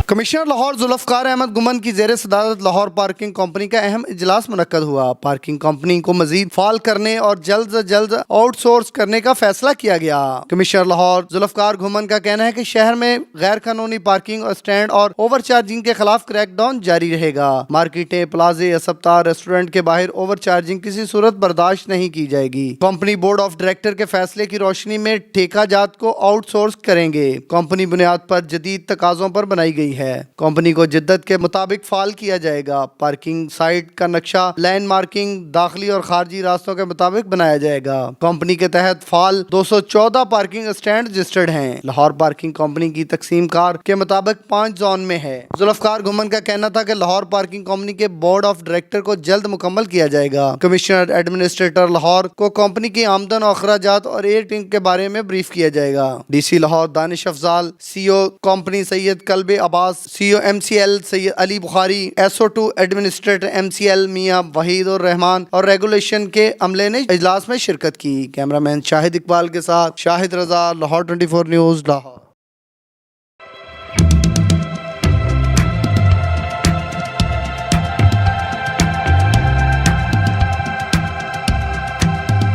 Commissioner Lahore Zulfiqar Ahmad گمن کی زیر صدارت لاہور پارکنگ کمپنی کا اہم اجلاس منعقد ہوا۔ پارکنگ کمپنی کو مزید فعال کرنے اور جلد از جلد آؤٹ سورس کرنے کا فیصلہ کیا گیا۔ کمشنر لاہور ذوالفقار گمن کا کہنا ہے کہ شہر میں غیر قانونی پارکنگ اور اسٹینڈ اور اوور چارجنگ کے خلاف کریک ڈاؤن جاری رہے گا۔ مارکیٹیں، پلازے، اسپتال، ریسٹورنٹ کے باہر اوور چارجنگ کسی صورت برداشت نہیں کی جائے گی۔ کمپنی بورڈ آف ڈائریکٹر کے فیصلے کی روشنی میں ٹھیکہ جات کو آؤٹ سورس کریں گے۔ کمپنی بنیاد پر جدید تقاضوں پر بنائی گئی ہے۔ کمپنی کو جدت کے مطابق فعال کیا جائے گا۔ پارکنگ سائٹ کا نقشہ لین مارکنگ داخلی اور خارجی راستوں کے مطابق بنایا جائے گا۔ کمپنی کے تحت فعال 214 پارکنگ اسٹینڈ رجسٹرڈ ہیں۔ لاہور پارکنگ کمپنی کی تقسیم کار کے مطابق 5 زون میں ہے۔ ذوالفقار گمن کا کہنا تھا کہ لاہور پارکنگ کمپنی کے بورڈ آف ڈائریکٹر کو جلد مکمل کیا جائے گا۔ کمشنر ایڈمنسٹریٹر لاہور کو کمپنی کی آمدن اور اخراجات اور ایڈٹنگ کے بارے میں بریف کیا جائے گا۔ D C Lahore Danish Afzal, C O company Syed Kalb Abbas, C O M C L Syed Ali Bukhari, S O 2 administrator M C L Mian Waheed الرحمان اور ریگولیشن کے عملے نے اجلاس میں شرکت کی۔ کیمرہ مین شاہد اقبال کے ساتھ شاہد رضا، لاہور 24 نیوز لاہور۔